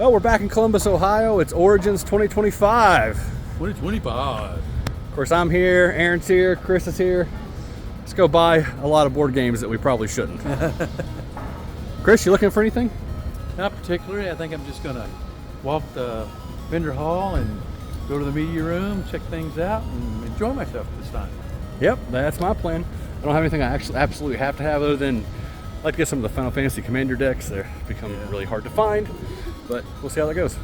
Well, we're back in Columbus, Ohio. It's Origins 2025. 2025. Of course, I'm here, Aaron's here, Chris is here. Let's go buy a lot of board games that we probably shouldn't. Chris, you looking for anything? Not particularly. I think I'm just going to walk the vendor hall and go to the media room, check things out, and enjoy myself this time. Yep, that's my plan. I don't have anything I actually absolutely have to have other than I'd like to get some of the Final Fantasy Commander decks. They're become really hard to find, but we'll see how that goes.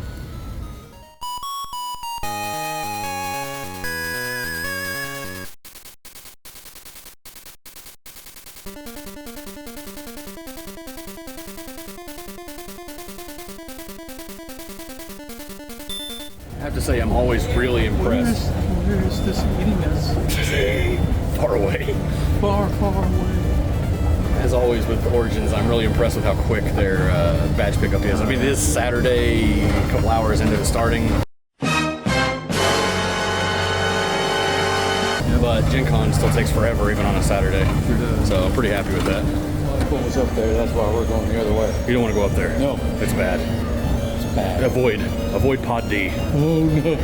I have to say, I'm always really impressed. Where is this eating us? Far away. Far, far away. As always with Origins, I'm really impressed with how quick their badge pickup is. I mean, it is Saturday, a couple hours into it starting. But Gen Con still takes forever, even on a Saturday. So I'm pretty happy with that. What was up there? That's why we're going the other way. You don't want to go up there. No. It's bad. It's bad. Avoid Pod D. Oh, no.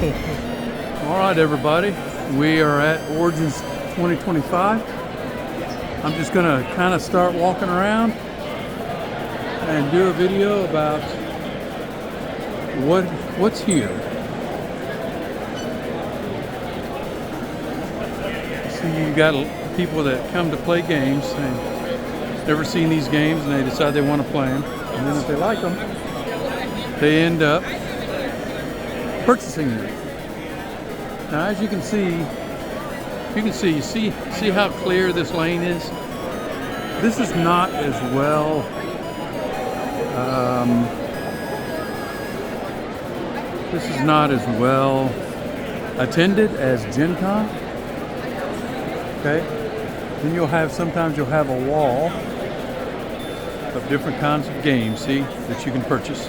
All right, everybody. We are at Origins 2025. I'm just going to kind of start walking around and do a video about what's here. See, you got people that come to play games and never seen these games, and they decide they want to play them, and then if they like them, they end up purchasing them. Now, as you can see, see how clear this lane is? This is not as well attended as Gen Con. Okay, then sometimes you'll have a wall of different kinds of games, see, that you can purchase.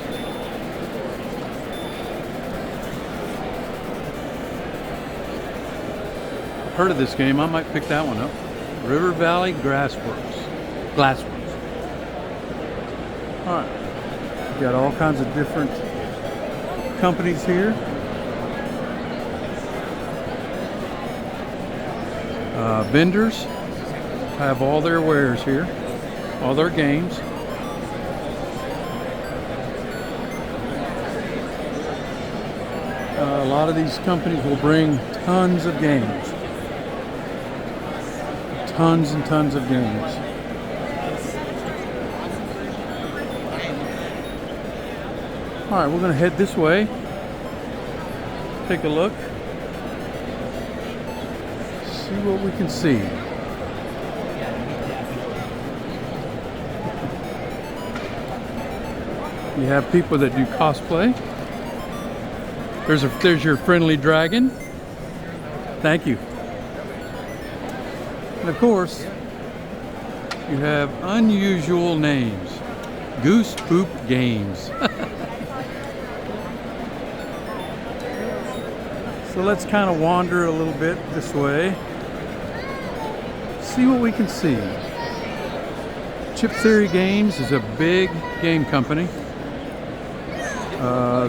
Heard of this game, I might pick that one up. River Valley Glassworks. All right, got all kinds of different companies here. Vendors have all their wares here, all their games. A lot of these companies will bring tons of games. Tons and tons of games. All right, we're going to head this way. Take a look. See what we can see. You have people that do cosplay. There's your friendly dragon. Thank you. And of course, you have unusual names. Goose Poop Games. So let's kind of wander a little bit this way. See what we can see. Chip Theory Games is a big game company.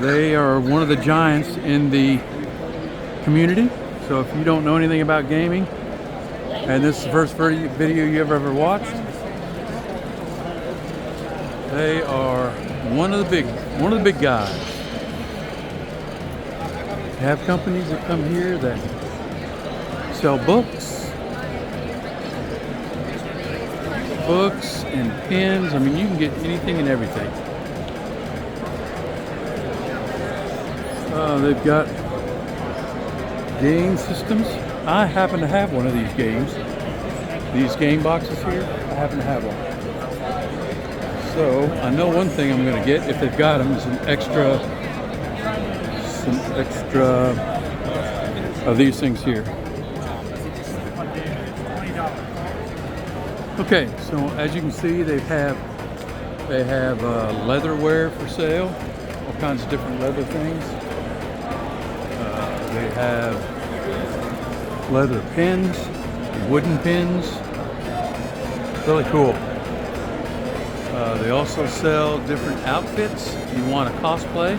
They are one of the giants in the community. So if you don't know anything about gaming, and this is the first video you ever watched, they are one of the big guys. They have companies that come here that sell books and pens. I mean, you can get anything and everything. They've got game systems. I happen to have one of these games. These game boxes here, I happen to have one. So I know one thing I'm going to get, if they've got them, is some extra of these things here. Okay, so as you can see, they have leatherware for sale, all kinds of different leather things. They have leather pens, wooden pens. Really cool. They also sell different outfits if you want to cosplay.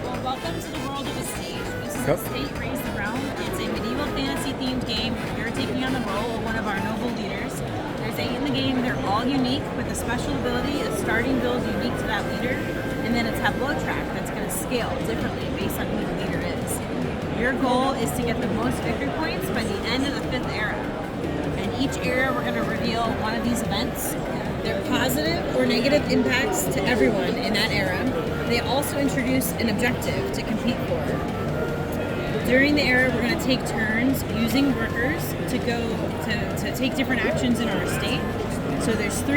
Well, welcome to the world of Estate. This is Yep. Estate Raise the Realm. It's a medieval fantasy themed game where you're taking on the role of one of our noble leaders. There's 8 in the game. They're all unique with a special ability, a starting build unique to that leader, and then a tableau track that's going to scale differently based on who the leader is. Your goal is to get the most victory points by the end of the 5th era. And each era we're going to reveal one of these events. They're positive or negative impacts to everyone in that era. They also introduce an objective to compete for. During the era, we're going to take turns using workers to go to take different actions in our estate. So there's 4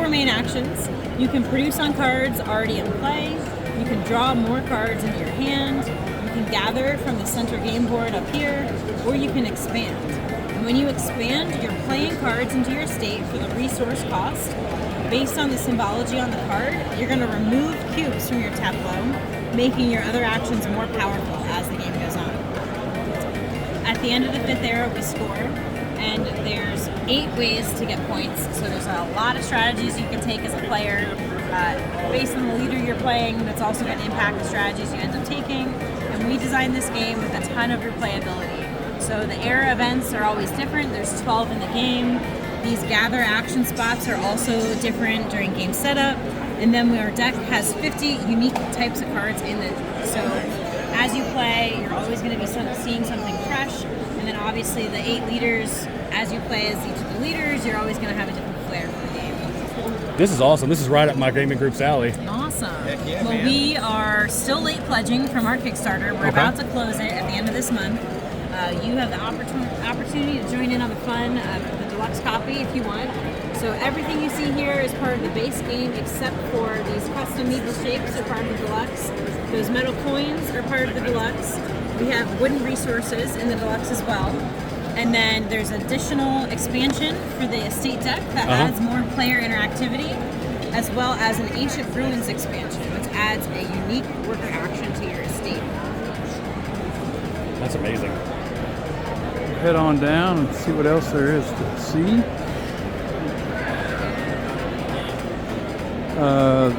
main actions. You can produce on cards already in play. You can draw more cards into your hand. You can gather from the center game board up here, or you can expand. And when you expand, you're playing cards into your estate for the resource cost. Based on the symbology on the card, you're going to remove cubes from your tableau, making your other actions more powerful as the game goes on. At the end of the 5th era, we score, and there's 8 ways to get points. So there's a lot of strategies you can take as a player based on the leader you're playing. That's also going to impact the strategies you end up taking. And we designed this game with a ton of replayability. So the era events are always different. There's 12 in the game. These gather action spots are also different during game setup. And then our deck has 50 unique types of cards in it. So as you play, you're always going to be seeing something fresh. And then obviously the 8 leaders, as you play as each of the leaders, you're always going to have a different flair for the game. This is awesome. This is right up my gaming group's alley. Awesome. yeah, Well, man. we are still late pledging from our Kickstarter. We're about to close it at the end of this month. You have the opportunity to join in on the fun of the deluxe copy if you want. So everything you see here is part of the base game except for these custom meeple shapes are part of the deluxe. Those metal coins are part of the deluxe. We have wooden resources in the deluxe as well. And then there's additional expansion for the estate deck that adds more player interactivity, as well as an Ancient Ruins expansion, which adds a unique worker action to your estate. That's amazing. Head on down and see what else there is to see.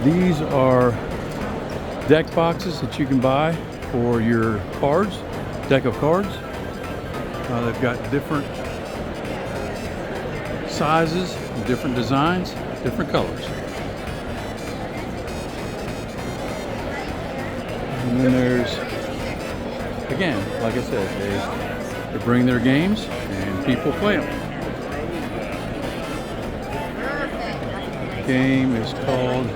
These are deck boxes that you can buy for your cards, deck of cards. They've got different sizes, different designs, different colors. And then there's, again, like I said, they bring their games and people play them. The game is called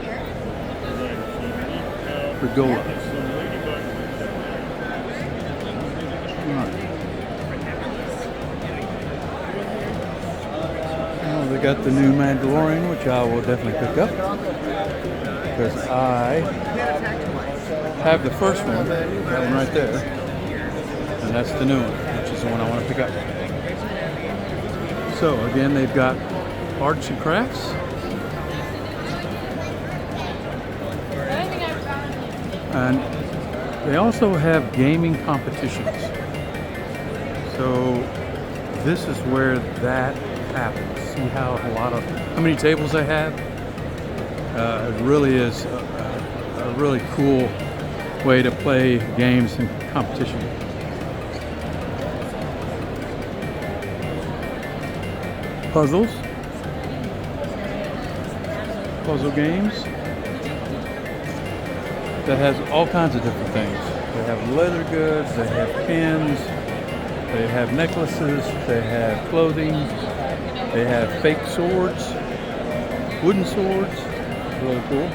Regola. Well, they got the new Mandalorian, which I will definitely pick up because I have the first one, that one right there, and that's the new one, which is the one I want to pick up. So again, they've got arts and crafts. And they also have gaming competitions. So this is where that happens. See how many tables they have? It really is a really cool way to play games and competition. Puzzle games that has all kinds of different things. They have leather goods, they have pins, they have necklaces, they have clothing, they have fake swords, wooden swords. Really cool.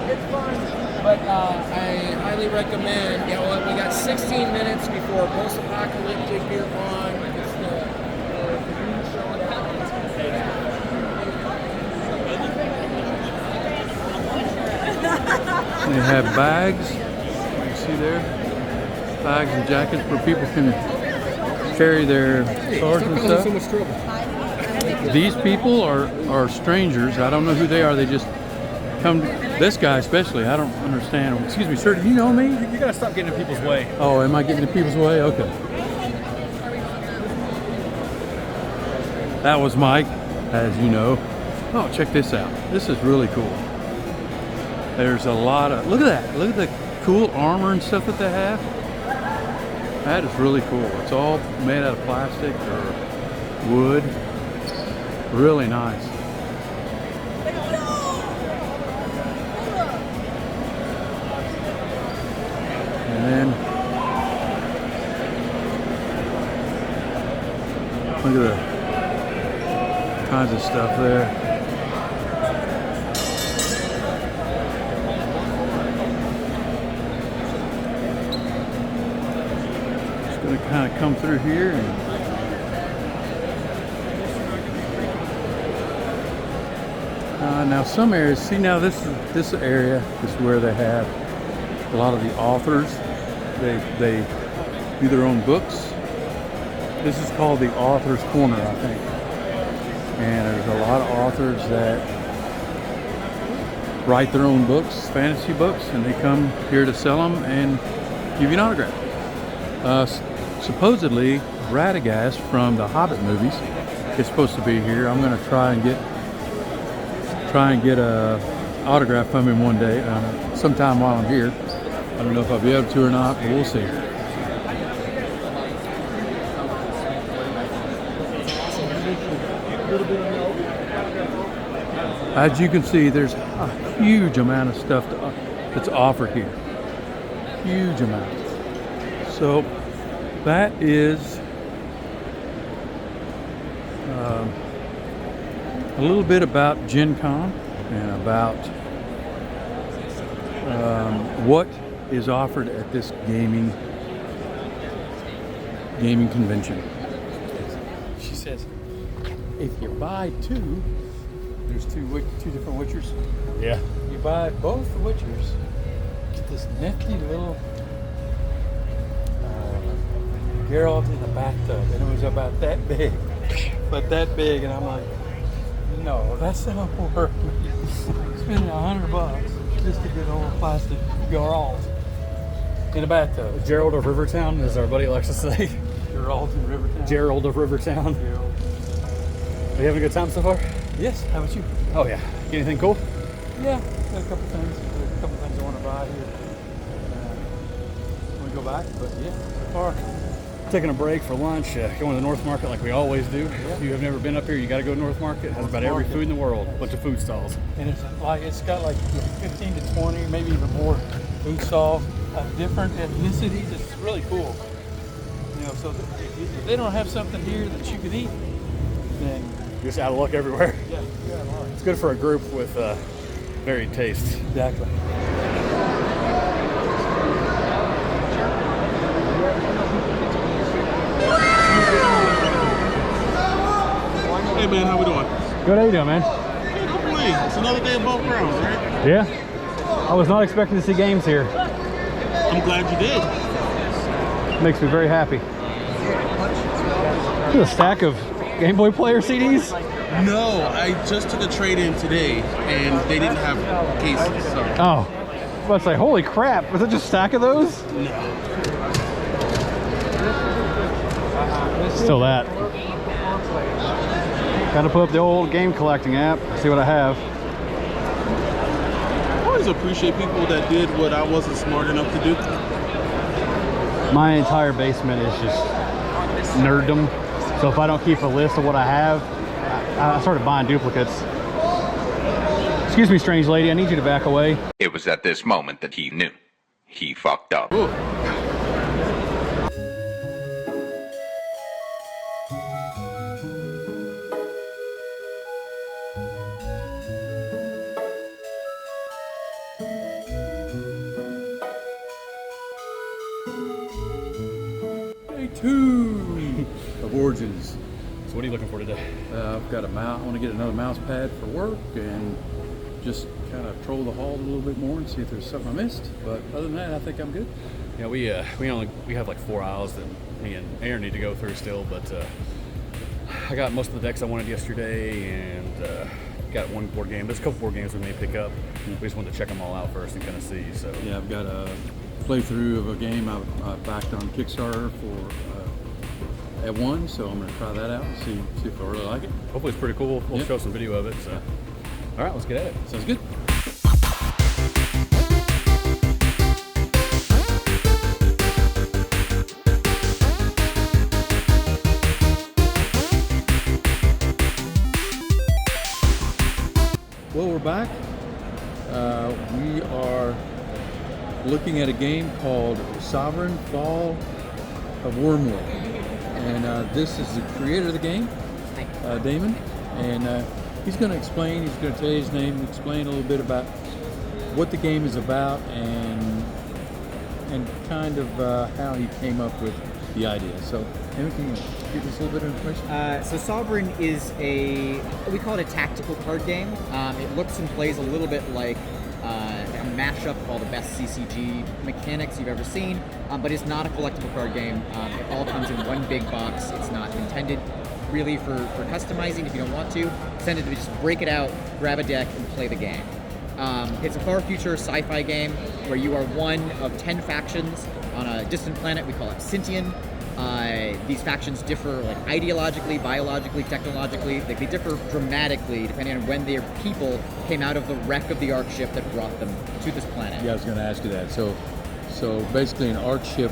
It's fun, but I highly recommend. You know what? We got 16 minutes before post-apocalyptic here on. It's the green show that happens. They have bags, you see there, bags and jackets where people can carry their swords and stuff. So much trouble. These people are strangers. I don't know who they are. They just come. This guy especially, I don't understand. Excuse me, sir. Do you know me? You gotta stop getting in people's way. Oh, am I getting in people's way? Okay. That was Mike, as you know. Oh, check this out. This is really cool. There's a lot of, look at that. Look at the cool armor and stuff that they have. That is really cool. It's all made out of plastic or wood. Really nice. And then look at the kinds of stuff there. Just gonna kind of come through here and now some areas, see now this area is where they have a lot of the authors. They do their own books. This is called the Author's Corner, I think. And there's a lot of authors that write their own books, fantasy books, and they come here to sell them and give you an autograph. Supposedly, Radagast from the Hobbit movies is supposed to be here. I'm going to try and get a autograph from him one day, sometime while I'm here. I don't know if I'll be able to or not, but we'll see. As you can see, there's a huge amount of stuff that's offered here. Huge amount. So that is a little bit about Gen Con and about what is offered at this gaming convention. She says, if you buy two, there's two different Witchers. Yeah. You buy both the Witchers, get this nifty little Geralt in the bathtub, and it was about that big, but that big, and I'm like, no, that's not worth spending $100 just to get old plastic Geralt in a bathtub. Gerald of Rivertown, as our buddy likes to say. Geralt in Rivertown. Gerald of Rivertown. Yeah. Are you having a good time so far? Yes. How about you? Oh yeah. Anything cool? Yeah. Got a couple things. I want to buy here. When we go back, but yeah, so far. Taking a break for lunch, going to the North Market like we always do. Yeah. If you have never been up here, you got to go to North Market. It has about every food in the world. A bunch of food stalls. And it's got like 15 to 20, maybe even more food stalls of different ethnicities. It's really cool. You know, so if they don't have something here that you can eat, then You're just out of luck everywhere. yeah, you're out of luck. It's good for a group with varied tastes. Exactly. Hey man, how we doing? Good, how you doing, man? Can't complain. It's another day above ground, right? Yeah. I was not expecting to see games here. I'm glad you did. Makes me very happy. There's a stack of Game Boy Player CDs. No, I just took a trade-in today, and they didn't have cases. Sorry. Oh, I was about to say, holy crap! Was it just a stack of those? No. Still that. Got to put up the old game collecting app. See what I have. I always appreciate people that did what I wasn't smart enough to do. My entire basement is just nerddom. So if I don't keep a list of what I have, I started buying duplicates. Excuse me, strange lady, I need you to back away. It was at this moment that he knew. He fucked up. Ooh. Day 2 of Origins. So what are you looking for today? I've got a mouse. I want to get another mouse pad for work and just kind of troll the hall a little bit more and see if there's something I missed. But other than that, I think I'm good. Yeah, we have like 4 aisles that me and Aaron need to go through still, but I got most of the decks I wanted yesterday and got one board game. There's a couple board games we may pick up. We just wanted to check them all out first and kind of see. So Yeah, I've got a playthrough of a game I backed on Kickstarter for at 1, so I'm going to try that out and see if I really like it. Hopefully it's pretty cool. We'll Yep. show some video of it. So, all right, let's get at it. Sounds good. Well, we're back. We are looking at a game called Sovereign Fall of Wormwood. And this is the creator of the game, Damon. And he's going to explain, he's going to tell you his name, explain a little bit about what the game is about and kind of how he came up with the idea. So, Damon, can you give us a little bit of information? So Sovereign is we call it a tactical card game. It looks and plays a little bit like a mashup of all the best CCG mechanics you've ever seen, but it's not a collectible card game. It all comes in one big box. It's not intended really for customizing if you don't want to. It's intended to just break it out, grab a deck, and play the game. It's a far future sci-fi game where you are one of 10 factions on a distant planet. We call it Sintian. These factions differ like ideologically, biologically, technologically. They differ dramatically depending on when their people came out of the wreck of the Ark ship that brought them to this planet. Yeah, I was going to ask you that. So basically, an Ark ship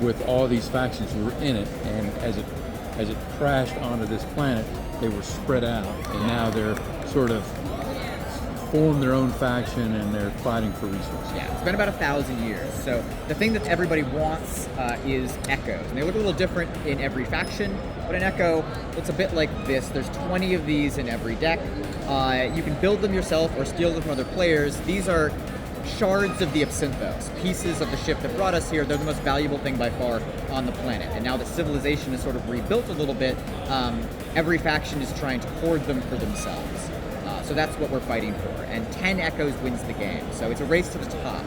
with all these factions were in it, and as it crashed onto this planet, they were spread out, and now they're sort of formed their own faction and they're fighting for resources. Yeah, it's been about 1,000 years. So the thing that everybody wants is echoes, and they look a little different in every faction. But an echo looks a bit like this. There's 20 of these in every deck. You can build them yourself or steal them from other players. These are shards of the Absinthos, pieces of the ship that brought us here. They're the most valuable thing by far on the planet. And now that civilization is sort of rebuilt a little bit, every faction is trying to hoard them for themselves. So that's what we're fighting for. And 10 echoes wins the game. So it's a race to the top.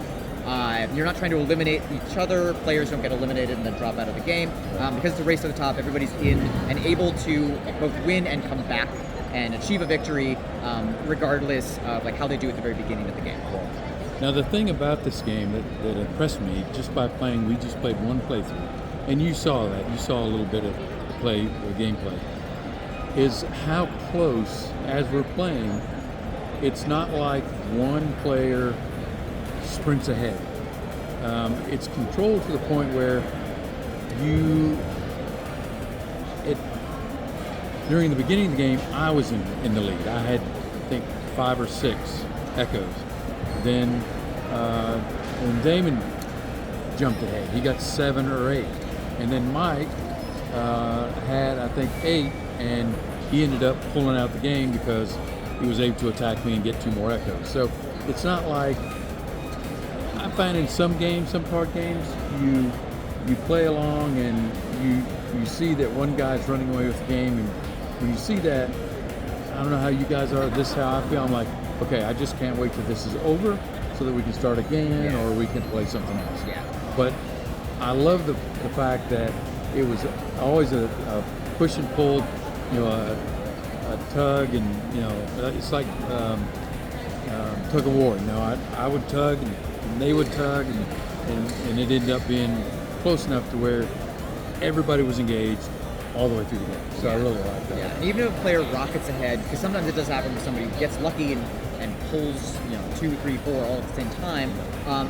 You're not trying to eliminate each other. Players don't get eliminated and then drop out of the game. Because it's a race to the top, everybody's in and able to both win and come back and achieve a victory, regardless of like how they do at the very beginning of the game. Now, the thing about this game that impressed me just by playing, we just played one playthrough, and you saw that. You saw a little bit of gameplay. Is how close, as we're playing, it's not like one player sprints ahead. It's controlled to the point where during the beginning of the game, I was in the lead. I had, I think, 5 or 6 echoes. Then when Damon jumped ahead, he got 7 or 8. And then Mike had, I think, 8, and he ended up pulling out the game because he was able to attack me and get 2 more echoes. So it's not like, I find in some games, some card games, you play along and you see that one guy's running away with the game, and when you see that, I don't know how you guys are, this is how I feel. I'm like, okay, I just can't wait till this is over so that we can start again, or we can play something else. Yeah. But I love the fact that it was always a push and pull, a tug, and it's like tug of war. I would tug and they would tug, and it ended up being close enough to where everybody was engaged all the way through the game. So I really like that. Yeah, and even if a player rockets ahead, because sometimes it does happen when somebody gets lucky and pulls 2, 3, 4 all at the same time,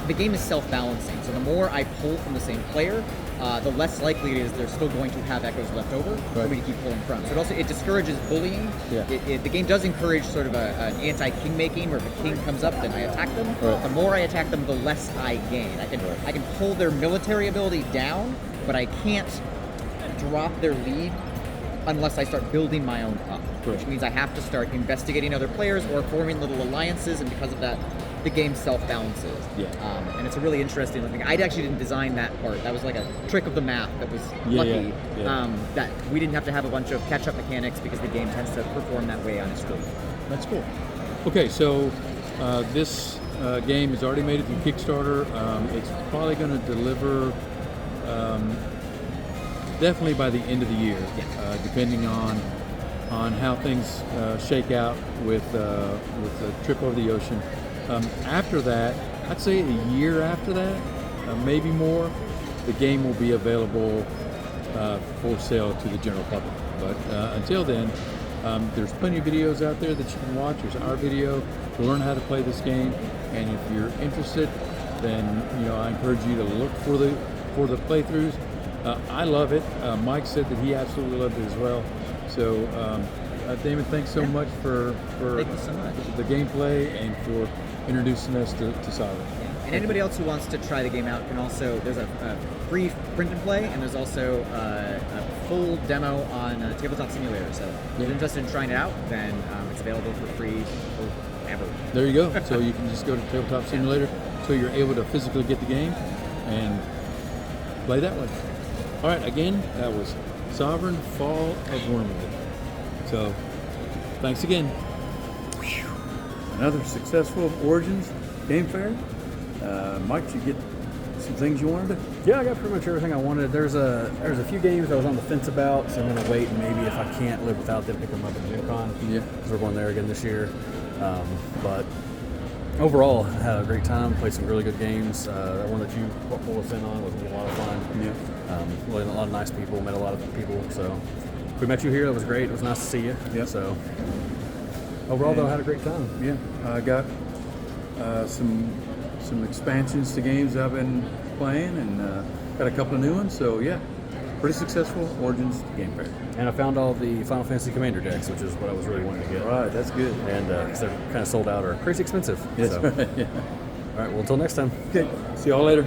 the game is self-balancing. So the more I pull from the same player, the less likely it is they're still going to have echoes left over for me to keep pulling from. So it discourages bullying. Yeah. The game does encourage sort of an anti-king making, where if a king comes up, then I attack them. Right. The more I attack them, the less I gain. I can pull their military ability down, but I can't drop their lead unless I start building my own up, which means I have to start investigating other players or forming little alliances, and because of that, the game self-balances. Yeah. And it's a really interesting thing. I actually didn't design that part. That was like a trick of the math that was lucky. Yeah. That we didn't have to have a bunch of catch-up mechanics because the game tends to perform that way on its own. That's cool. Okay, so this game has already made it through Kickstarter. It's probably going to deliver definitely by the end of the year, depending on how things shake out with the trip over the ocean. After that, I'd say a year after that, maybe more, the game will be available for sale to the general public. But until then, there's plenty of videos out there that you can watch. There's our video to learn how to play this game, and if you're interested, then I encourage you to look for the playthroughs. I love it. Mike said that he absolutely loved it as well. So, Damon, thanks so much for Thank you so much. the gameplay and for introducing us to Sovereign. And anybody else who wants to try the game out can also, there's a free print and play, and there's also a full demo on Tabletop Simulator. So if you're interested in trying it out, then it's available for free forever. There you go. So you can just go to Tabletop Simulator so you're able to physically get the game and play that way. All right, again, that was Sovereign Fall of Wormwood. So thanks again. Another successful Origins game fair. Mike, did you get some things you wanted to? Yeah, I got pretty much everything I wanted. There's a few games I was on the fence about, so I'm gonna wait and maybe if I can't live without them, pick them up at Gen Con. Yeah. Because we're going there again this year. But overall, I had a great time. Played some really good games. That one that you pulled us in on was a lot of fun. Yeah. Really a lot of nice people. Met a lot of people. So we met you here. That was great. It was nice to see you. Yeah. So overall, though, I had a great time. Yeah, I got some expansions to games I've been playing, and got a couple of new ones. So yeah, pretty successful Origins game fair. And I found all the Final Fantasy Commander decks, which is what I was really wanting to get. All right, that's good. And because they're kind of sold out or crazy expensive. Yes, So. right. Yeah. All right. Well, until next time. Okay. See y'all later.